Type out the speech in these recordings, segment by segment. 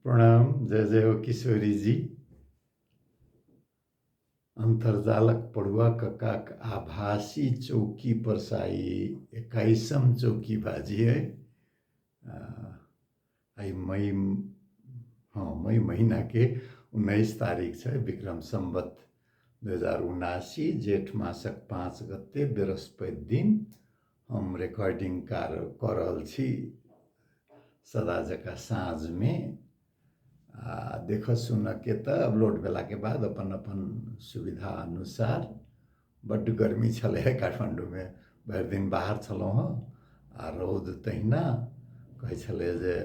प्रणाम। जय जय हो किशोरी जी। अंतरजालक पड़ुआ कक्काक आभासी चौकी परसाई 21म चौकी बाजी है। आई मई, हाँ मई महीना के 19 तारीख है, विक्रम संवत 2079 जेठ मासक 5 गते बृहस्पति दिन हम रिकॉर्डिंग कर रहल छी सदा जका साँझ में। देख सुन के त अपलोड भेला के बाद अपन अपन सुविधा अनुसार बड्ड गर्मी छलै काठमांडू में, भरि दिन बाहर छलहुँ हँ आ रौद तहिना कहै छलै जे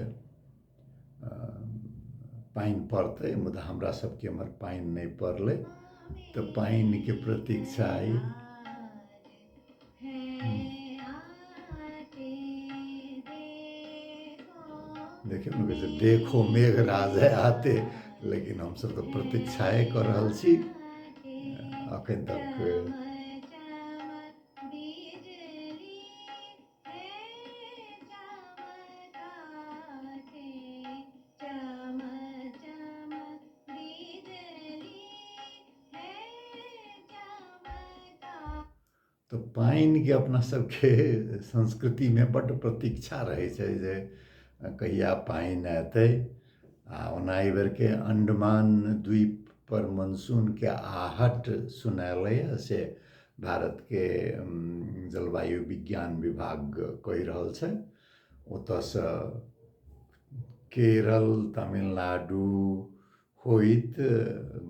पानि पड़तै, मुदा हमरा सबके एम्हर पानि नहि पड़लै। तऽ पानिके प्रतीक्षा अइ। देखियौ ने कहै देखो मेघराज है आते, लेकिन हम सब तो प्रतीक्षाए कर रहल छी अखन तक। तो पानिके अपना सबके संस्कृति में बड्ड प्रतीक्षा रहै छै जे कहिया पानि एतै। ओना एहि बेरके अंडमान द्वीप पर मानसून के आहट सुनालै से भारत के जलवायु विज्ञान विभाग कहि रहल छै। ओतऽसँ केरल, तमिलनाडु होइत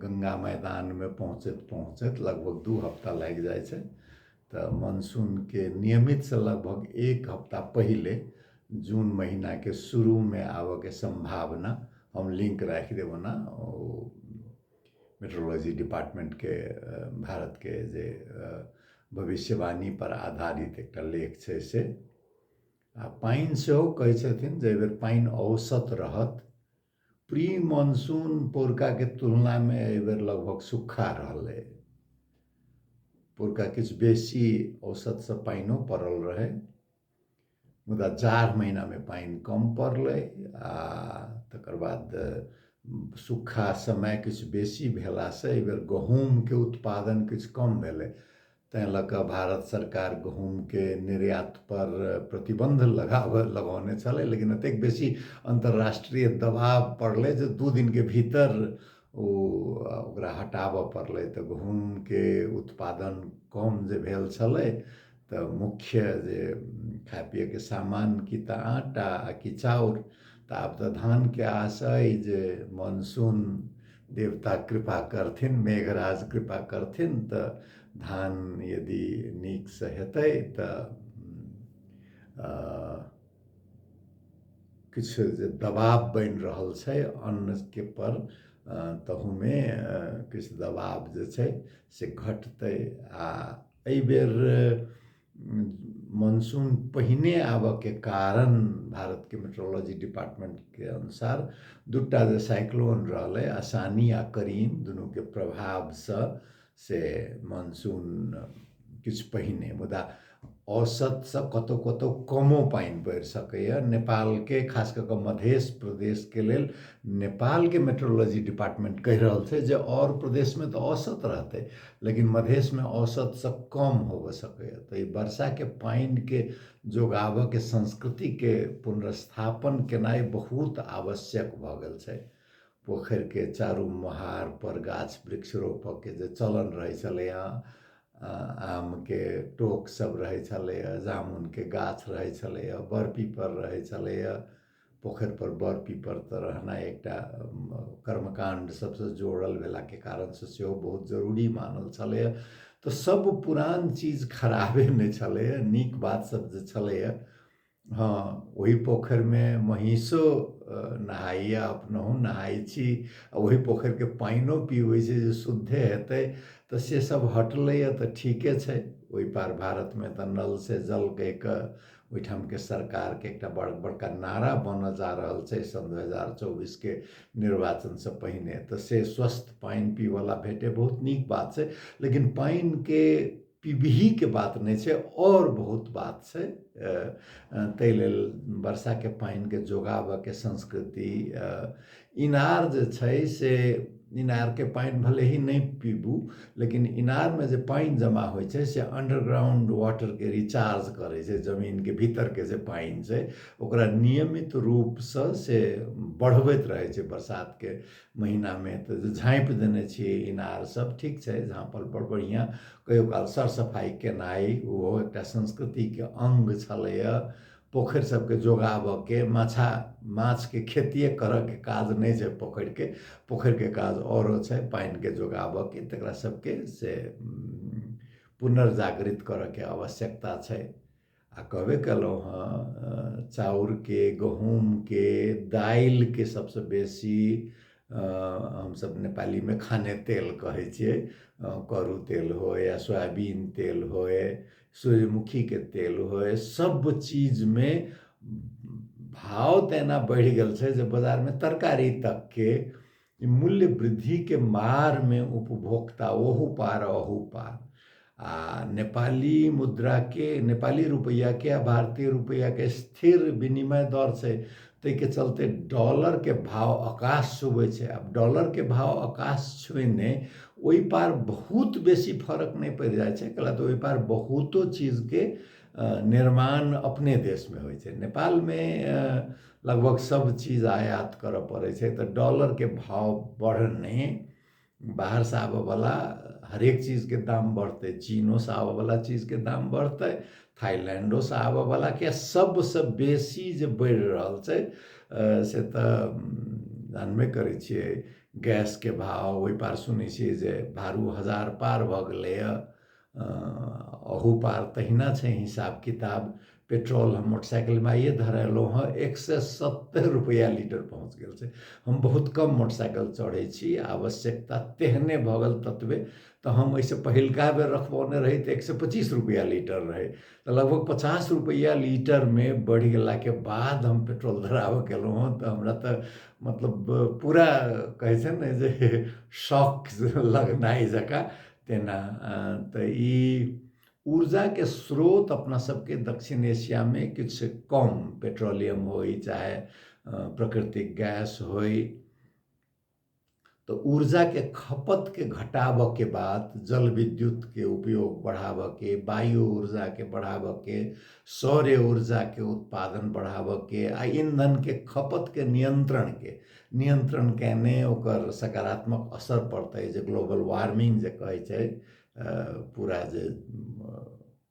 गंगा मैदान में पहुँचैत पहुँचैत लगभग 2 हफ्ता लागि जाइ छै। तो मानसून के नियमित से लगभग 1 हफ्ता पहले जून महीना के शुरू में आवे के संभावना हम लिंक राखि देबो ना मेट्रोलॉजी डिपार्टमेंट के भारत के जे भविष्यवाणी पर आधारित एक लेख छै से। पानि सेहो कहै छथिन जे एहि बेर पानि औसत रहत। प्री मानसून पोरका के तुलना में एहि बेर लगभग सुखा रहलै। पोरका किछु बेसी औसतसँ पानिओ पड़ल रहै, मुदा जाड़ महीना में पानि कम पड़लै आ तकर बाद सुखा समय किछु बेसी भेलासँ एहि बेर गहूँमके उत्पादन किछु कम भेलै। तैं लऽ कऽ भारत सरकार गहूँमके निर्यात पर प्रतिबंध लगौने छलै, लेकिन एतेक बेसी अंतर्राष्ट्रीय दबाव पड़लै जे 2 दिन के भीतर ओकरा हटाबऽ पड़लै। तऽ गहूँमके उत्पादन कम जे भेल छलै तऽ मुख्य जे खाय पियैके सामान कि तऽ आटा आ कि चाउर। तऽ आब तऽ धानके आशा अइ जे मानसून देवता कृपा करथिन, मेघराज कृपा करथिन तऽ धान यदि नीकसँ हेतै तऽ किछु जे दबाव बनि रहल छै अन्नके पर तहूमे किछु दबाव जे छै से घटतै। आ एहि बेर मानसून पहिने आबऽके कारण भारत के मेट्रोलॉजी डिपार्टमेंट के अनुसार 2टा जे साइक्लोन रहलै आसानी आ करीम, दुनू के प्रभावसँ से मानसून किछु पहिने, मुदा औसतसँ कतहु कतहु कमो पानि पड़ि सकैए। नेपालके खास कऽ कऽ मध्य प्रदेशके लेल नेपालके मेट्रोलॉजी डिपार्टमेंट कहि रहल छै जे और प्रदेशमे तऽ औसत रहतै, लेकिन मधेशमे औसतसँ कम होबऽ सकैए। तऽ ई वर्षाके पानिके जोगाबऽके संस्कृतिके पुनर्स्थापन केनाइ बहुत आवश्यक भऽ गेल छै। पोखरिके चारू महार पर गाछ वृक्ष रोपऽके जे चलन रहै छलैए, आमके टोक सब रहै छलैए, जामुनके गाछ रहै छलैए, बर पीपर रहै छलैए। पोखरि पर बर पीपर तऽ रहनाइ एकटा कर्मकांड सबसँ जोड़ल भेलाके कारणसँ सेहो बहुत जरूरी मानल छलैए। तऽ सब पुरान चीज खराबे नहि छलैए, नीक बात सब जे छलैए। हाँ, ओही पोखरिमे महीषो नहाइए, अपनहु नहाइ छी, ओही पोखरिके पानिओ पीबै छै जे शुद्धे हेतै। तऽ से सब हटलैए तऽ ठीके छै। ओहि पार भारतमे तऽ नल से जल कहि कऽ ओहिठामके सरकारके एकटा बड़का नारा बनऽ जा रहल छै सन 2024 के निर्वाचनसँ पहिने। तऽ से स्वस्थ पानि पीबऽला भेटै बहुत नीक बात छै, लेकिन पानिके पीबही के बात नहीं है और बहुत बात है। ताहि लेल वर्षा के पानी के जोगाव के संस्कृति इनार जे छै से इनार के पानी भले ही नहीं पीबू, लेकिन इनार में जे पानी जमा होइ छै से अंडरग्राउंड वाटर के रिचार्ज करे छै, जमीन के भीतर के जे पानी छै ओकरा नियमित रूप से बढ़बैत रहे छै बरसात के महीना में। तो झाँपि देने छियै इनार सब, ठीक छै, झाँपल पर बढ़िया कहियो काल सर सफाई केनाइ ओहो एकटा संस्कृति के अंग छलैया। पोखरि सबके जोगाबके माछ के खेतिए करऽ के काज नहीं छै पोखरि के काज औरो छै, पानी के जोगाबके तकरा सबके से पुनर्जागृत करऽ के आवश्यकता छै। आ कहबे कलहुँ हँ चाउर के, गहूम के, दालि के सबसे बेसी हम सब नेपाली में खाने तेल कहै छियै। करू तेल हो या सोयाबीन तेल हो, सूर्यमुखी के तेल हो, सब चीज में भाव तेना बढ़ गेल छै जे बाजार में तरकारी तक के मूल्य वृद्धि के मार में उपभोक्ता ओहू पार अहू पार। आ नेपाली मुद्रा के, नेपाली रुपया के आ भारतीय रुपया के स्थिर विनिमय दर छै, ताहि के चलते डॉलर के भाव आकाश छुबै छै। अब डॉलर के भाव आकाश छुने ओहि पार बहुत बेसी फर्क नहीं पड़ जाए छै, कैला तो ओहि पार बहुतो चीज के निर्माण अपने देश में होइ छै। नेपाल में लगभग सब चीज आयात करऽ पड़ै छै, तो डॉलर के भाव बढ़ने बाहर से आबऽ वाला हरेक चीज के दाम बढ़ते, चीनो से आबऽ वाला चीज के दाम बढ़ते, थाईलैंडो से आबऽ वाला के सबसे बेसी जे बढ़ि रहल छै से तऽ जानबे करै छियै। गैस के भाव ओहि पार सुनै छियै जे भारू 1000 पार भऽ गेलैया, अहू पार तहिना छै हिसाब किताब। पेट्रोल हम मोटरसाइकिल में आइए धरेलहुँ हँ 170 रुपया लीटर पहुँच गेल छै। हम बहुत कम मोटरसाइकिल चढ़ै छी, आवश्यकता तेहने भऽ गेल ततबे। तो हम ऐसे पहिलका बेर रखबौने रही तो 125 रुपया लीटर रहे, तो लगभग 50 रुपया लीटर में बढ़ गेला के बाद हम पेट्रोल धराबऽ गेलहुँ हँ। तो हमरा तो मतलब पूरा कहै छै ने जे शॉक लगनाइ जकाँ तेना। तो ई ऊर्जा के स्रोत अपना सबके दक्षिण एशिया में किछ कम, पेट्रोलियम होई चाहे प्राकृतिक गैस होई, तो ऊर्जा के खपत के घटाबऽ के बाद जल विद्युत के उपयोग बढ़ाबऽ के, वायु ऊर्जा के बढ़ाबऽ के, सौर्य ऊर्जा के उत्पादन बढ़ाबऽ के, आ ईंधन के खपत के नियंत्रण केने ओकर सकारात्मक असर पड़तै। जे ग्लोबल वार्मिंग जे कहै छै, पूरा जे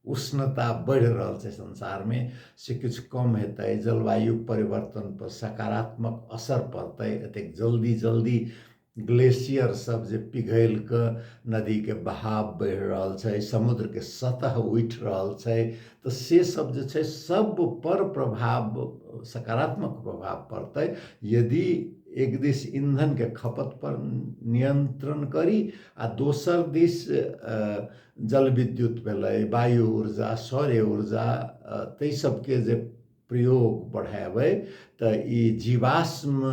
उष्णता बढ़ि रहल छै संसार में से किछ कम हेतै, जलवायु परिवर्तन पर सकारात्मक असर पड़तै। एतेक जल्दी ग्लेशियर सब जे पिघल के नदी के बहाव बढ़ि रहल छै, समुद्र के सतह उठि रहल छै, तो से सब जे छै सब पर प्रभाव, सकारात्मक प्रभाव पड़तै यदि एक दिस ईंधन के खपत पर नियंत्रण करी आ दोसर दिस जल विद्युत भेलै, वायु ऊर्जा, सौर्य ऊर्जा, तै सबके जे प्रयोग बढ़ाबै तऽ ई जीवाश्म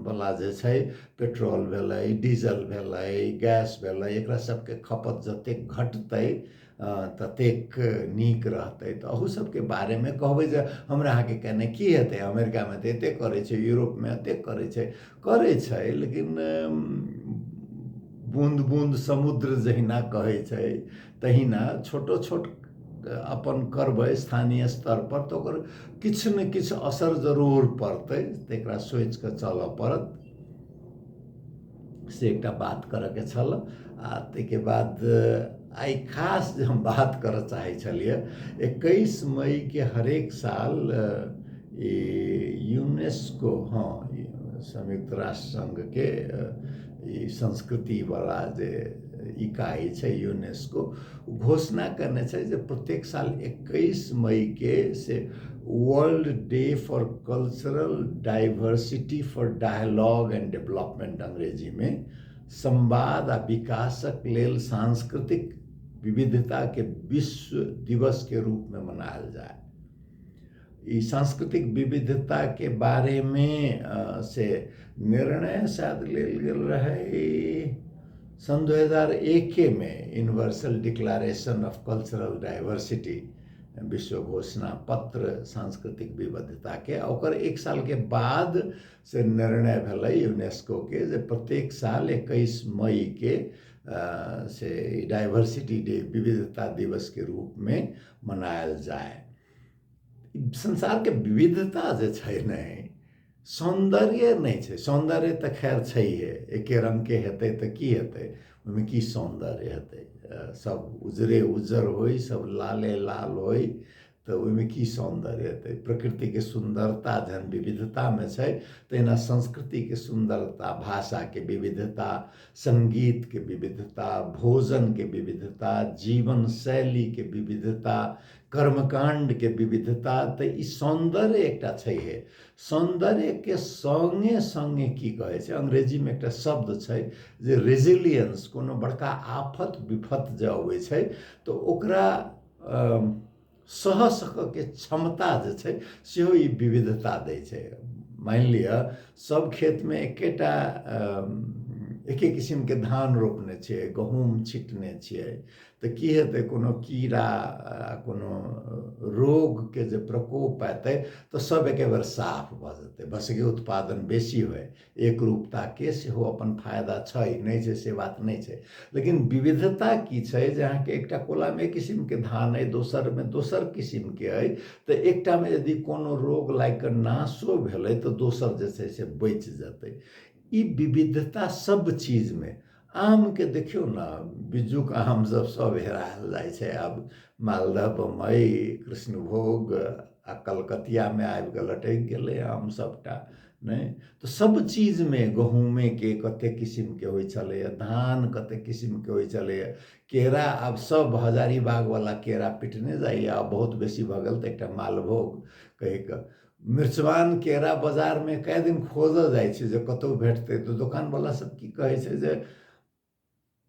वाला जे छै पेट्रोल भेलै, डीजल भेलै, गैस भेलै, एकरा सबके खपत जतेक घटतै ततेक नीक रहतै। तऽ अहू सबके बारे में कहबै जे हमरा अहाँके कहने की हेतै, अमेरिका में तऽ एतेक करै छै, यूरोप में एतेक करै छै, लेकिन बूंद बूंद समुद्र जहिना कहै छै तहिना छोट अपन करबै स्थानीय स्तर पर तो ओकर किछ न किछ असर जरूर पड़तै, तेकरा सोचि कऽ चलऽ पड़त। से एकटा बात करऽ के छल। आ ताहिके बाद आइ खास जे हम बात करऽ चाहै छलियै, 21 मई के हरेक साल यूनेस्को, संयुक्त राष्ट्र संघ के ई संस्कृति वाला जे इकाई छै यूनेस्को, घोषणा करने छै जे प्रत्येक साल 21 मई के से world day for cultural diversity for dialogue and development अंग्रेजी में संवाद आ विकासक लेल सांस्कृतिक विविधता के विश्व दिवस के रूप में मनायल जाए। ई सांस्कृतिक विविधता के बारे में से निर्णय शायद लेल गेल रहे सन 2001 में universal declaration of cultural diversity विश्व घोषणा पत्र सांस्कृतिक विविधता के ओकर 1 साल के बाद से निर्णय भेलै यूनेस्को के जे प्रत्येक साल 21 मई के से डाइवर्सिटी डे विविधता दिवस के रूप में मनायल जाए। संसार के विविधता जे छै नहीं, सौंदर्य नहीं छै। सौंदर्य तो खैर छैहे, एके रंग के हेतै तो की हेतै, ओहिमे की सौंदर्य हेतै। सब उजरे उज्जर होई, सब लाले लाल होई, तो ओहिमे की सौंदर्य हेतै। प्रकृति के सुंदरता जहन विविधता में छै, तहिना संस्कृति के सुंदरता, भाषा के विविधता, संगीत के विविधता, भोजन के विविधता, जीवन शैली के विविधता, कर्मकांड के विविधता, तो ई सौंदर्य एकटा छैहे। सौंदर्य के संगे संगे की कहे छै, अंग्रेजी में एक शब्द छै जे रेजिलियंस। कोनो बड़का आफत विफत जे अबै छै तो ओकरा सह सक के क्षमता जे छै सेहो ई विविधता दै छै। मान लिअ सब खेत में एकेटा एके किस्म के धान रोपने छियै, गहूम छिटने छियै, तो की हेतै, कोनो कीड़ा कोनो रोग के जे प्रकोप एतै तो सब एके बेर साफ भ जेतै, बस के उत्पादन बेसी होय। एक रूपता के सेहो अपन फायदा छै, नहीं छै से बात नहीं छै। लेकिन विविधता की छै, जहाँ के एकटा कोला में एक किस्म के धान है, दोसर में दोसर किस्म के है, तो एकटा में यदि कोनो रोग लागि कऽ नाशो भेलै तो दोसर जे छै से बचि जेतै। ई विविधता सब चीज में। आम के देखियो ना, बिज्जुक आम सब हेरायल जाइ छै। आब मालदह, बम्बई, कृष्णभोग आ कलकतिया में आबि कऽ लटकि गेलै आम सबटा, नहीं तो सब चीज में गहूमे के कते किस्म के होइ छलैया, धान कते किस्म के होइ छलैया, केरा आब सब हजारीबाग वाला केरा पिटने जाइया, आब बहुत बेसी भऽ गेल तऽ एकटा मालभोग कहि कऽ। मिर्चवान केरा बाजार में कए दिन खोजऽ जाइ छै जे कतौ भेटतै, तो दुकानवाला सब की कहै छै जे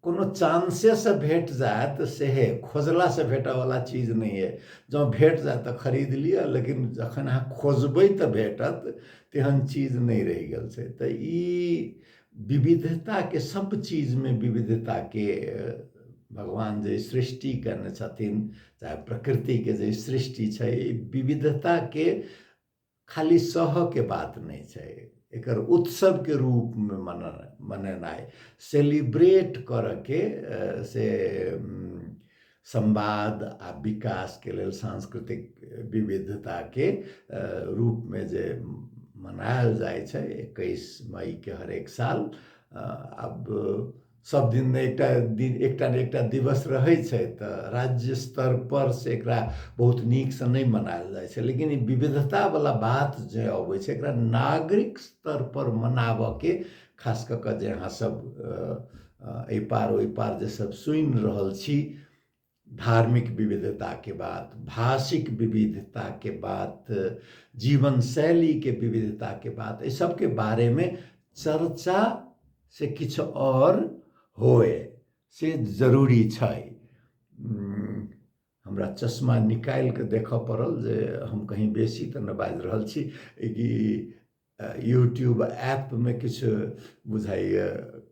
कोनो चांसे से भेट जाए तो सेहे, खोजला से भेटै वाला चीज नहीं है। जँ भेट जाए तो खरीद लिअ, लेकिन जखन अहाँ खोजबै तो भेटत, तेहन चीज नहीं रहि गेल छै। तो ई विविधता के सब चीज में विविधता के भगवान जे सृष्टि करने छथिन, चाहे प्रकृति के जे सृष्टि छै, विविधता के खाली सह के बात नहीं छै, एकर उत्सव के रूप में मनेनाइ, सेलिब्रेट करके से संवाद आ विकास के लेल सांस्कृतिक विविधता के रूप में जे मनायल जाइ छै 21 मई के हरेक साल। अब सब दिन ने एकटा ने एकटा दिवस रहै छै, तो राज्य स्तर पर से एकरा बहुत नीक से नहीं मनायल जाइ छै। लेकिन ई विविधता वाला बात जे अबै छै, एकरा नागरिक स्तर पर मनाबऽ के खास कऽ कऽ जे अहाँ सब एहि पार ओहि पार जे सब सुनि रहल छी, धार्मिक विविधता के बात, भाषिक विविधता के बात, जीवन शैली के विविधता के बात, इस सब के बारे में चर्चा से किछ और होए से जरूरी छै। हमरा चश्मा निकालि के देखऽ पड़ल जे हम कहीं बेसी तो न बाजि रहल छी, कि यूट्यूब ऐप में किछ बुझाइए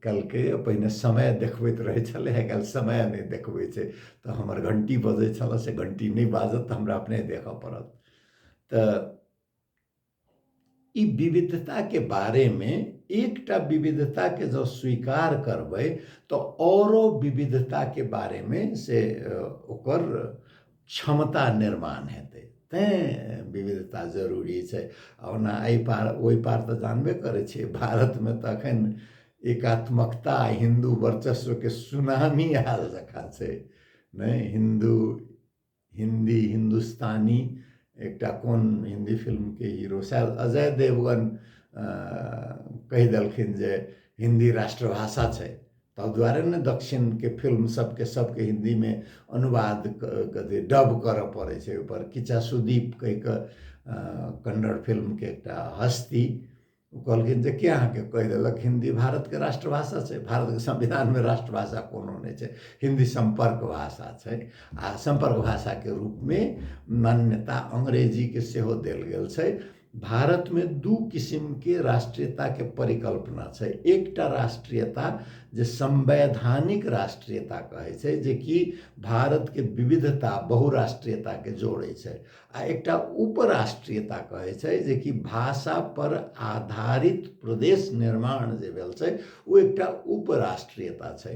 कलके पहिने समय देखबैत रहै छलै, आइ काल्हि समय नहीं देखबै छै। तो हमर घंटी बजै छल, से घंटी नहीं बाजत तऽ हमरा अपने देखऽ पड़त। तऽ ई विविधता के बारे में एकटा विविधता के जो स्वीकार करबै तो औरो विविधता के बारे में से ओकर क्षमता निर्माण हेतै। तेँ विविधता जरूरी छै। ओना एहि पार ओहि पार तो जानबे करै छियै, भारत में तो अखन एकात्मकता, हिंदू वर्चस्व के सुनामी आयल जकाँ छै, नहीं। हिंदी हिंदुस्तानी एकटा कोन हिंदी फिल्म के हीरो शायद अजय देवगन कहि देलखिन जे हिंदी राष्ट्रभाषा छै, तो दुआरे ने दक्षिण के फिल्म सबके हिंदी में अनुवाद कथी डब करऽ पड़ै छै। ऊपर किचा सुदीप कहि कऽ कन्नड़ फिल्म के एकटा हस्ती कहलखिन जे क्या अहाँके कहि देलक हिंदी भारत के राष्ट्रभाषा छै। भारत के संविधान में राष्ट्रभाषा कोनो नहीं छै, हिंदी संपर्क भाषा छै। आ संपर्क भाषा के रूप में मान्यता अंग्रेजी के सेहो देल गेल छै। भारत में दू किसिम के राष्ट्रीयता के परिकल्पना छै। एकटा राष्ट्रीयता जे संवैधानिक राष्ट्रीयता कहै छै, जे कि भारत के विविधता बहुराष्ट्रीयता के जोड़े छै, आ एकटा उपराष्ट्रीयता कहै छै जे कि भाषा पर आधारित प्रदेश निर्माण जे भेल छै ओ एकटा उपराष्ट्रीयता छै।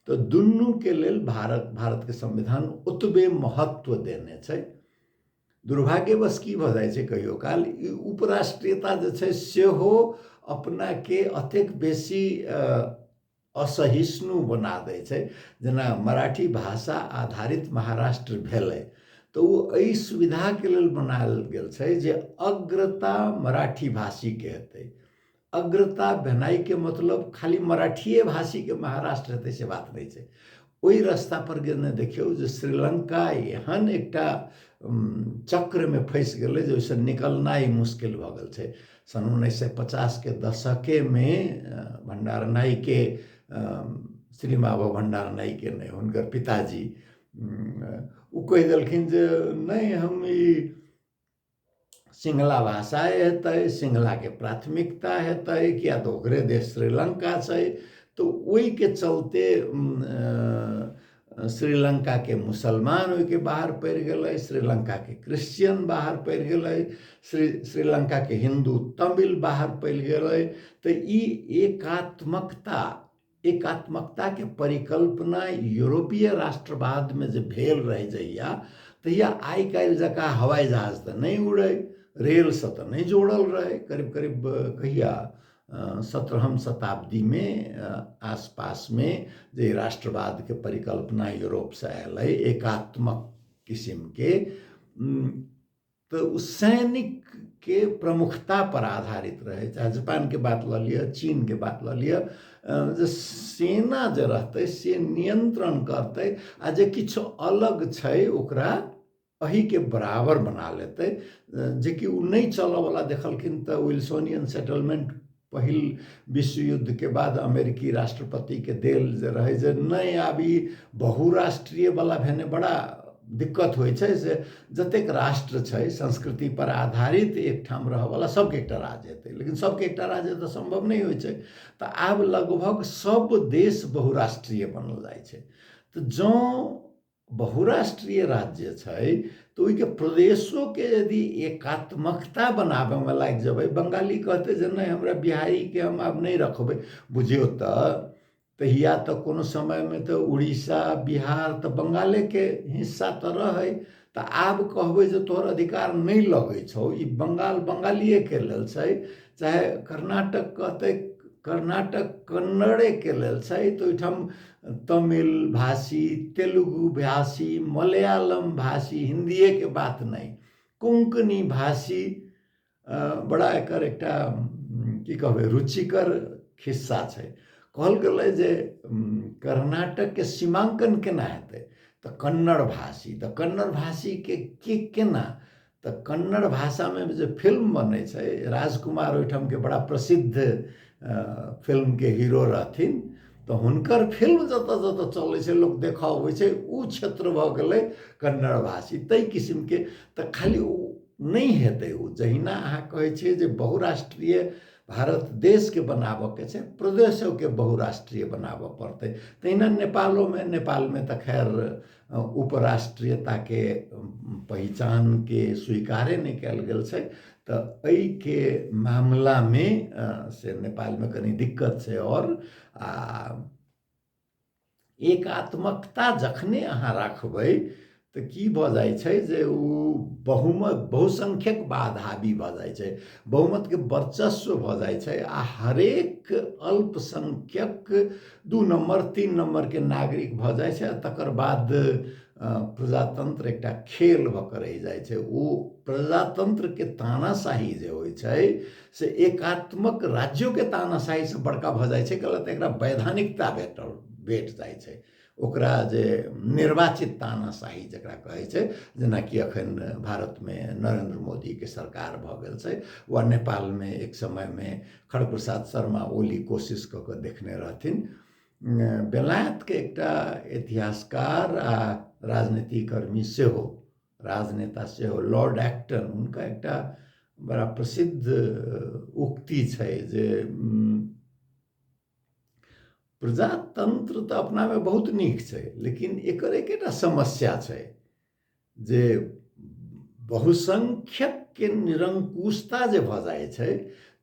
तो दुनू के लेल भारत के संविधान ओतबे महत्व देने छै। दुर्भाग्यवश की भ जाइ छै कहियो काल ई उपराष्ट्रीयता जे छै सेहो अपना के अतेक बेसी असहिष्णु बना दै छै। जेना मराठी भाषा आधारित महाराष्ट्र भेलै तो वो एहि सुविधा के लेल बनायल गेल छै जे अग्रता मराठी भाषी के हेतै। अग्रता भेनाइ के मतलब खाली मराठीए भाषी के महाराष्ट्र हेतै से बात नहीं छै। ओहि रास्ता पर गेने देखियौ जे श्रीलंका एहन एकटा चक्र में फंस गेलै जे ओहिसँ निकलनाइ मुश्किल भ गेल छै। सन 1950 के दशके में भंडारनाई के श्री माधव भंडारनाई के नहीं हुनकर पिताजी उ कहि देलखिन जे नहीं हम ई सिंहला भाषा हेतै, सिंहला के प्राथमिकता हेतै, किया तो ओकरे देश श्रीलंका छै। तो वही के चलते श्रीलंका के मुसलमान ओहि के बाहर पड़ गए, श्रीलंका के क्रिश्चियन बाहर पड़ गए, श्रीलंका के हिंदू तमिल बाहर पड़ गए। तो ई एकात्मकता के परिकल्पना यूरोपीय राष्ट्रवाद में जो भेल रह जइया तहिया आई काल्हि जका हवाई जहाज तो नहीं उड़े, रेल से तो नहीं जोड़ल रहे। करीब करीब कहिया 17वीं शताब्दी में आसपास में जे राष्ट्रवाद के परिकल्पना यूरोप से आयल है एकात्मक किस्म के, तो सैनिक के प्रमुखता पर आधारित रहे। चाहे जापान के बात ल लिया, चीन के बात ल लिया, जे सेना जे रहते से नियंत्रण करते आ जे किछु अलग छै ओकरा अही के बराबर बना लेते। जे कि उ नहीं चल वाला देखलखिन तो विल्सोनियन सेटलमेंट पहिल विश्व युद्ध के बाद अमेरिकी राष्ट्रपति के देल जे रहे जे नहीं आब ई बहुराष्ट्रीय वाला भेने बड़ा दिक्कत होइ छै। से जतेक राष्ट्र छै संस्कृति पर आधारित एक ठाम रह वाला सबके एकटा राज्य हेतै, लेकिन सबके एकटा राज्य तो संभव नहीं होइ छै। तो आब लगभग सब देश बहुराष्ट्रीय बनल जाइ छै। तो जो बहुराष्ट्रीय राज्य छै तो ओहि के प्रदेशों के यदि एकात्मकता बनाबे में लाग जबै, बंगाली कहते जे नहीं हमरा बिहारी के हम आब नहीं रखबै, बुझियो तो तहिया तो कोनो समय में तो उड़ीसा बिहार तो बंगाले के हिस्सा तो रहे। तो आब कहबै जे तोहर अधिकार नहीं लगे छौ, ई बंगाल बंगालिए के लेल छै। चाहे कर्नाटक कहते कर्नाटक कन्नड़े के लेल छै, तो ओहिठाम तमिल भाषी, तेलुगु भाषी, मलयालम भाषी, हिंदीए के बात नहीं, कोंकणी भाषी बड़ा एकर एकटा की कहबै रुचिकर खिस्सा छै। कहल गेलै जे कर्नाटक के सीमांकन केना हेतै, तो कन्नड़ भाषी, तो कन्नड़ भाषी के केना, तो कन्नड़ भाषा में जो फिल्म बने छै, राजकुमार ओहिठाम के बड़ा प्रसिद्ध फिल्म के हीरो रहथिन, तो हुनकर फिल्म जतऽ जतऽ चलै छै लोग देखऽ अबै छै उ क्षेत्र भ गेलै कन्नड़ भाषी। तै किस्म के तो खाली नहीं हेतै उ जहिना अहाँ कहै छियै जे बहुराष्ट्रीय भारत देश के बनाबऽ के छै, प्रदेशों के बहुराष्ट्रीय बनाबऽ पड़तै। तहिना नेपाल में तो खैर उपराष्ट्रीयता के पहचान के स्वीकारे नहीं कयल गेल छै। तो एहि के मामला में से नेपाल में कनी दिक्कत छै। और एकात्मकता जखने अहाँ राखबै तो की भ जाइ छै जे उ बहुसंख्यकवाद हावी भ जाइ छै, बहुमत के वर्चस्व भ जाइ छै, आ हरेक अल्पसंख्यक 2 नंबर 3 नंबर के नागरिक भ जाइ छै। तकर बाद प्रजातंत्र एकटा खेल भ के रहि जाइ छै। ओ प्रजातंत्र के तानाशाही जे होइ छै से एकात्मक राज्यों के तानाशाही से बड़का भ जाइ छै। गलत एकरा वैधानिकता भेट जाइ छै, ओकरा जे निर्वाचित तानाशाही जकरा कहै छै, जेनाकि अखन भारत में नरेंद्र मोदी के सरकार भ गेल छै, वा नेपाल में एक समय में खड़ग प्रसाद शर्मा ओली कोशिश क के देखने रहथिन। बेलायत के एकटा इतिहासकार आ राजनीतिकर्मी सेहो, राजनेता सेहो लॉर्ड एक्टन, उनका एकटा बड़ा प्रसिद्ध उक्ति छै जे प्रजातंत्र तो अपना में बहुत नीक छै, लेकिन एकर एकेटा समस्या छै जे बहुसंख्यक के निरंकुशता जे भ जाय छै,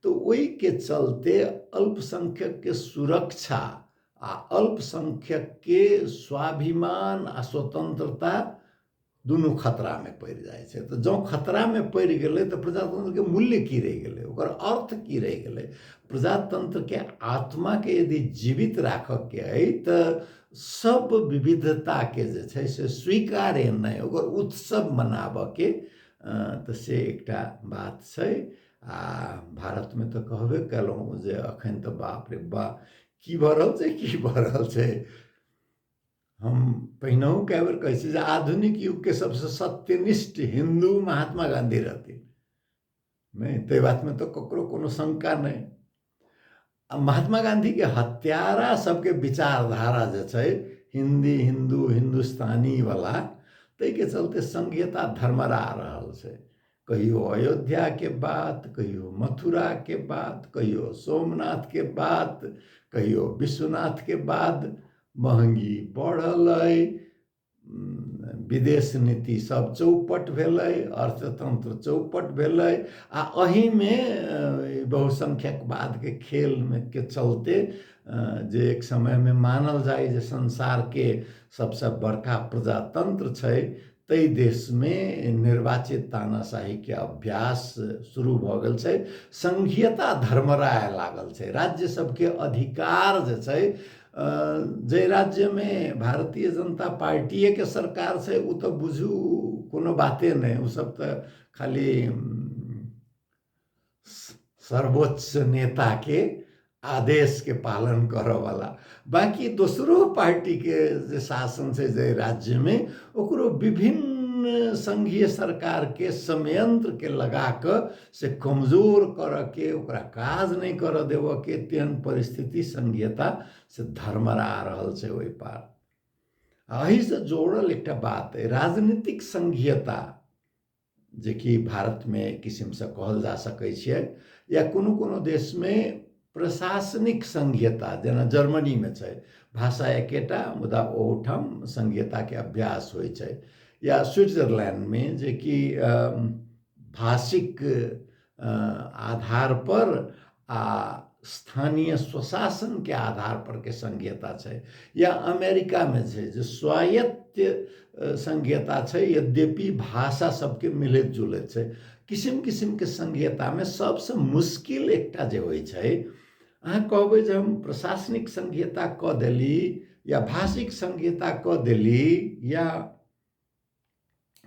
तो ओहि के चलते अल्पसंख्यक के सुरक्षा आ अल्पसंख्यक के स्वाभिमान आ स्वतंत्रता दुनू खतरा में पड़ जाए छै। तो जो खतरा में पड़ गए तो प्रजातंत्र के मूल्य की रह गए, ओकर अर्थ की रह गए। प्रजातंत्र के आत्मा के यदि जीवित राखक के है तो सब विविधता के जे छै से स्वीकार्य नहीं, ओकर उत्सव मनाब के तो से एकटा बात छै। आ भारत में तो कहबे कलहुँ जे अखन तो बाप रे बा की भ रहल छै, की भ रहल छै। हम पहिनहु कए बेर कहै छी जे आधुनिक युग के सबसे सत्यनिष्ठ हिंदू महात्मा गांधी रहथिन, नहीं ते बात में तो ककरो कोनो शंका नहीं। महात्मा गांधी के हत्यारा सबके विचारधारा जे छै हिंदी हिंदू हिंदुस्तानी वाला, तै के चलते संघीयता धर्मरा रहल छै। कहियो अयोध्या के बात, कहियो मथुरा के बात, कहियो सोमनाथ के बात, कहियो विश्वनाथ के बाद महंगी बढ़ल है, विदेश नीति सब चौपट भेलै, अर्थतंत्र चौपट भेलै। आ अही में बहुसंख्यकवाद के खेल में के चलते जे एक समय में मानल जाए जे संसार के सबसे बड़का प्रजातंत्र छै, तई देश में निर्वाचित तानाशाही के अभ्यास शुरू भ गेल छै। संघीयता धर्मराय लागल छै, राज्य सबके अधिकार जे छै, जे राज्य में भारतीय जनता पार्टी के सरकार छै उ तो बुझू कोनो बाते नहीं, उ सब तो खाली सर्वोच्च नेता के आदेश के पालन करे वाला। बाकी दूसरो पार्टी के जे शासन से जे राज्य में ओकरो विभिन्न संघीय सरकार के संयंत्र के लगा के से कमजोर कर के ओकरा काज नहीं कर देव के तेहन परिस्थिति संघीयता से धर्मरा रहल छै ओहि पार। अही से जोड़ल एकटा बात है राजनीतिक संघीयता, जे कि भारत में एक किस्म से कहल जा सकै छै, या कोनो कोनो देश में प्रशासनिक संघीयता, जेना जर्मनी में छै भाषा एकेटा मुदा ओठाम संघीयता के अभ्यास होइ छै, या स्विट्जरलैंड में जे कि भाषिक आधार पर आ स्थानीय स्वशासन के आधार पर के संघीयता छै, या अमेरिका में छै जे स्वायत्त संघीयता छै, यद्यपि भाषा सबके मिलत जुलत छै। किसिम किसिम के संघीयता में सबसे मुश्किल एकटा जे होइ छै, अहाँ कहबै जे हम प्रशासनिक संघीयता क देली या भाषिक संघीयता क देली या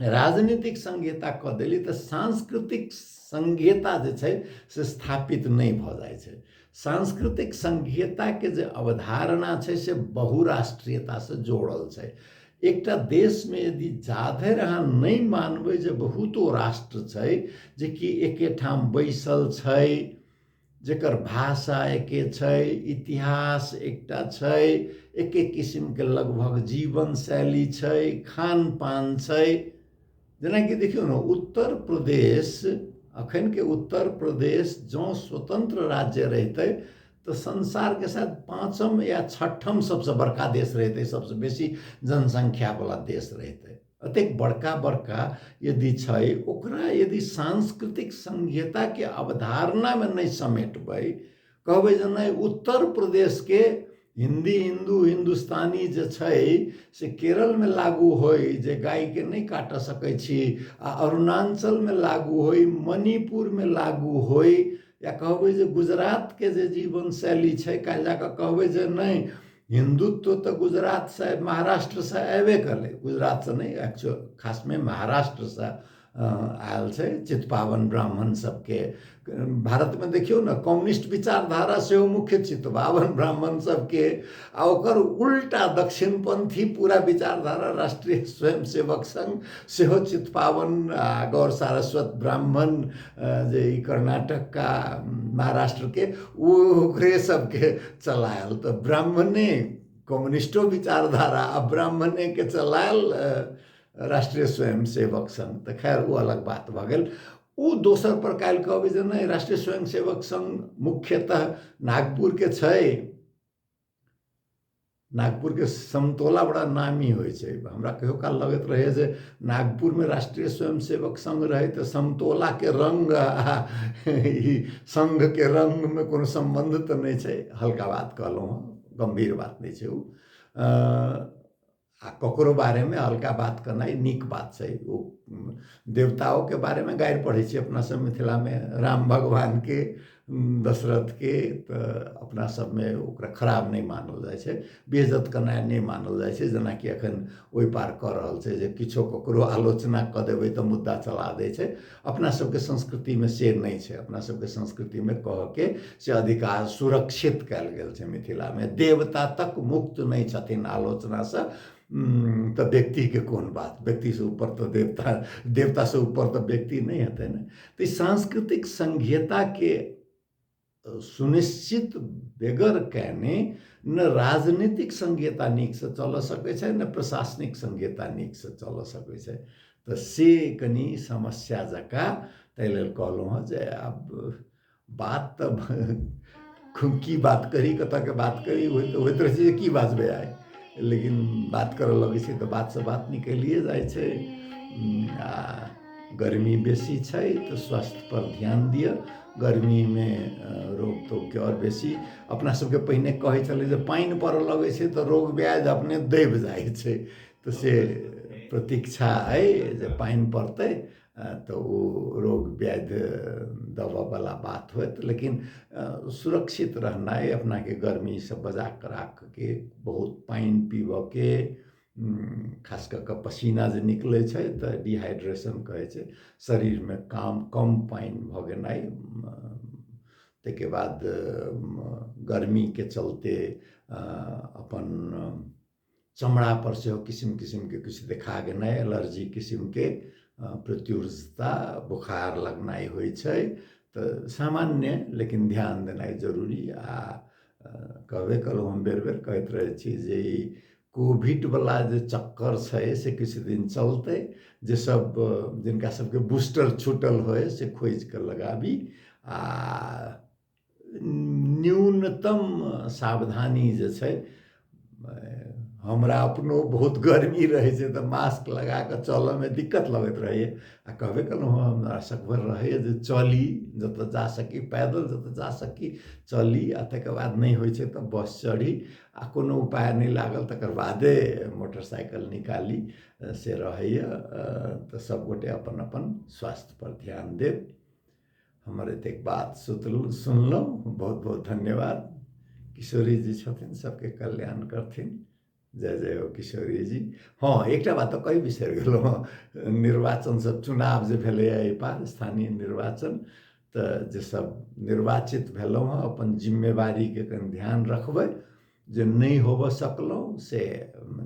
राजनीतिक संघीयता क देली तो सांस्कृतिक संघीयता जे छै से स्थापित नहीं भ जाय छै। सांस्कृतिक संघीयता के जे अवधारणा छै से बहुराष्ट्रीयता से जोड़ल छै। एकटा देश में यदि जाधरि अहाँ नहीं मानबै जे बहुतो राष्ट्र छै जे कि एके ठाम बैसल छै, जेकर भाषा एके छै, इतिहास एकटा छै, एक एक किस्म के लगभग जीवन शैली छै, खान पान छै। जेना कि देखियो ना उत्तर प्रदेश, अखन के उत्तर प्रदेश जो स्वतंत्र राज्य रहते तो संसार के साथ 5म या 6ठम सबसे बड़का देश रहते, सबसे बेसी जनसंख्या वाला देश रहते। अतेक बड़का बड़का यदि छै, ओकरा यदि सांस्कृतिक संघीयता के अवधारणा में नहीं समेटबै, कहबै जे नहीं उत्तर प्रदेश के हिंदी हिंदू हिंदुस्तानी जे छै से केरल में लागू होई जे गाय के नहीं काट सकै छी, आ अरुणाचल में लागू होई, मणिपुर में लागू होई, या कहबै जे गुजरात के जे जीवन शैली छै, काल्हि जाके कहबै जे नहीं हिंदुत्व तो गुजरात से महाराष्ट्र से अयबे कले, गुजरात से नहीं एक्चुअल खास में महाराष्ट्र से आयल छै। चितपावन ब्राह्मण सबके भारत में देखियो ना कम्युनिस्ट विचारधारा से मुख्य चितपावन ब्राह्मण सबके, आ ओकर उल्टा दक्षिणपंथी पूरा विचारधारा राष्ट्रीय स्वयंसेवक संघ सेहो चितपावन गौर सारस्वत ब्राह्मण जे कर्नाटक का महाराष्ट्र के ओकरे सबके चलायल। तो ब्राह्मणे कम्युनिस्टो विचारधारा आ ब्राह्मणे के चलायल राष्ट्रीय स्वयंसेवक संघ, तो खैर वो अलग बात भ गेल। ऊ दोसर पर काल्हि कहबै जे नहि राष्ट्रीय स्वयंसेवक संघ मुख्यतः नागपुर के छै, नागपुर के समतोला बड़ा नामी होइ छै। हमरा कहियो काल लगैत रहे जे नागपुर में राष्ट्रीय स्वयंसेवक संघ रहे तो समतोला के रंग आ ई संघ के रंग में कोनो संबंध तो नहीं छै। हल्का बात कहलहुँ हँ, गंभीर बात नहीं छै ऊ। आ ककरो बारे में हल्का बात करना नीक बात छै। ओ देवताओं के बारे में गारि पढ़ै छी अपना सब मिथिला में, राम भगवान के, दशरथ के, तो अपना सब में ओकरा खराब नहीं मानल जाइ छै, बेइज्जत करनाइ नहीं मानल जाइ छै। जेनाकि एखन ओहि पार कऽ रहल छै जे किछो ककरो आलोचना कऽ देबै तऽ मुद्दा चला दै छै। अपना सबके संस्कृति में से नहीं छै। अपना सबके संस्कृति में कह के से अधिकार सुरक्षित कयल गेल छै मिथिला में। देवता तक मुक्त नहीं छथिन आलोचना से, तो व्यक्ति के कोन बात, व्यक्ति से ऊपर तो देवता, देवता से ऊपर तो व्यक्ति नहीं हेतै ने। तो सांस्कृतिक संघीयता के सुनिश्चित बेगर कैने न राजनीतिक संघीयता नीक से चल सकै छै, न प्रशासनिक संघीयता नीक से चल सकै छै। तो से कनी समस्या जका ताहि लेल कहलहुँ हँ जे आब बात तो की बात करी, कतऽ के बात करी, होइत रहै छै की बाजबै आइ, लेकिन बात करऽ लगै छै तऽ बात से बात निकलिए जाइ छै। आ गर्मी बेसी छै तो स्वास्थ्य पर ध्यान दिअ। गर्मी में रोग तोग के और बेसी अपना सबके पहिने कहै छलै जे पानि पड़ऽ लगै छै तऽ रोग व्याधि अपने दबि जाइ छै। तो से प्रतीक्षा अइ जे पानि पड़तै तो वो रोग व्याधि दबऽवला बात होत। लेकिन सुरक्षित रहनाइ, अपना के गर्मी से बचा के राख के, बहुत पानि पीबऽ के, खास कऽ कऽ पसीना जे निकलै छै तऽ डिहाइड्रेशन कहै छै, शरीर में कम पानि भऽ गेनाइ। ताहिके बाद गर्मी के चलते अपन चमड़ा पर से किसिम किसिम के किछु देखा गेनाइ, एलर्जी किसिम के, प्रत्युर्जता, बुखार लगनाइ होइ छै। तो सामान्य लेकिन ध्यान देनाइ जरूरी। आ कहबे कलहुँ, हम बेर बेर कहैत रहै छी जे ई कोविड वाला जे चक्कर छै से किछु दिन चलते। जे सब जिनका सबके बूस्टर छूटल होय से खोज के लगाबी। आ न्यूनतम सावधानी जे छै, हमरा अपनो बहुत गर्मी रहे छै तो मास्क लगा के चलऽ में दिक्कत लगत रहे। आ कहबे कलहुँ हमरा सकभर रहे जे चली, जतऽ जा सकी पैदल, जतऽ जा सकी चली। आ तकर बाद नहीं होइ छै तो बस चढ़ी। आ कोनो उपाय नहीं लागल तकर बादे मोटरसाइकिल निकाली, से रहैए। तो सब गोटे अपन अपन स्वास्थ्य पर ध्यान देव। हमर एतेक बात सुनलहुँ, बहुत बहुत धन्यवाद। किशोरी जी छथिन, सबके कल्याण करथिन। जय जय हो किशोरी जी। हाँ, एकटा बात तो कहि बिसरि गेलहुँ हँ, निर्वाचन सब, चुनाव जे भेलैए एहि पार स्थानीय निर्वाचन, तऽ जे सब निर्वाचित भेलहुँ हँ अपन जिम्मेवारी के कनि ध्यान रखबै। जे नहीं होबऽ सकलहुँ से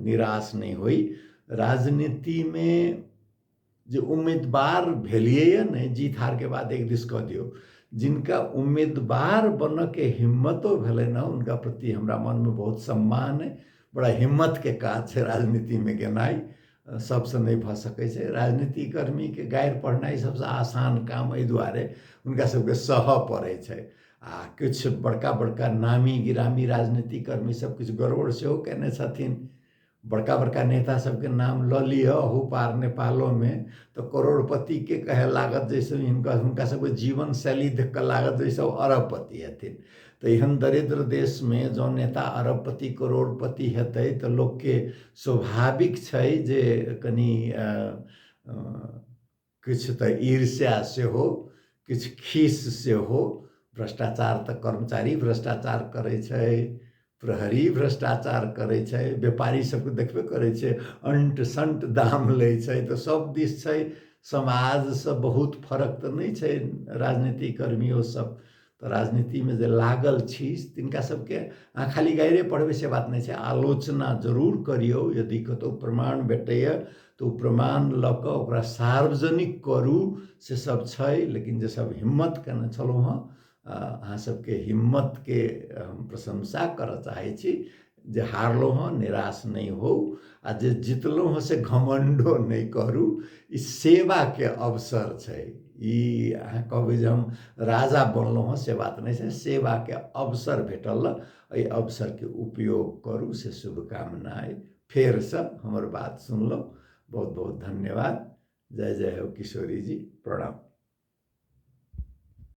निराश नहीं होई। राजनीति में जे उम्मीदवार भेलिए ने, जीत हार के बाद एक दिस कह दियो, जिनका उम्मीदवार बन के हिम्मतो भेलै ना, उनका प्रति हमरा मन में बहुत सम्मान है। बड़ा हिम्मत के काज छै राजनीति में गेनाइ, सबसे नहीं भऽ सकै छै। राजनीति कर्मी के गारि पढ़नाइ सबसे आसान काम एहि दुआरे हुनका सबके सहऽ पड़ै छै। आ किछु बड़का बड़का नामी गिरामी राजनीति कर्मी सब किछु गड़बड़ सेहो केने छथिन। बड़का बड़का नेता सबके नाम लऽ लिअ अहू पार नेपालो में, तो करोड़पति के कहे लागत जैसे हुनका सबके जीवन शैली देख के लागत जैसे अरबपति हेथिन। तो एहन दरिद्र देश में जो नेता अरबपति करोड़पति हेतै तो लोक के स्वाभाविक छै जे कनी किछु तऽ ईर्ष्या सेहो, किछु खीस सेहो। भ्रष्टाचार तऽ कर्मचारी भ्रष्टाचार करै छै, प्रहरी भ्रष्टाचार करै छै, व्यापारी सबके देखबे करै छै अंट संट दाम लै छै। तो सब दिस छै, समाज से बहुत फर्क तो नहीं छै। राजनीति कर्मियों सब तो राजनीति में जे लागल छी तिनका सबके अहाँ खाली गाइरे पढ़बै से बात नहीं छै, आलोचना जरूर करियौ। यदि कतौ प्रमाण भेटैए तो प्रमाण लऽ कऽ ओकरा सार्वजनिक करू, से सब छै। लेकिन जे सब हिम्मत केने छलहुँ हँ, अहाँ सबके हिम्मत के हम प्रशंसा करऽ चाहै छी। जे हारलहुँ हँ निराश नहीं हो, आ जे जितलहुँ हँ से घमंडो नहीं करू। ई सेवा के अवसर छै, ई अहाँ कहबै जे हम राजा बनलहुँ हँ से बात नहीं छै। सेवा के अवसर भेटल, एहि अवसर के उपयोग करू से शुभकामना अइ। फेर से हमर बात सुनलहुँ, बहुत बहुत धन्यवाद। जय जय हो किशोरी जी, प्रणाम।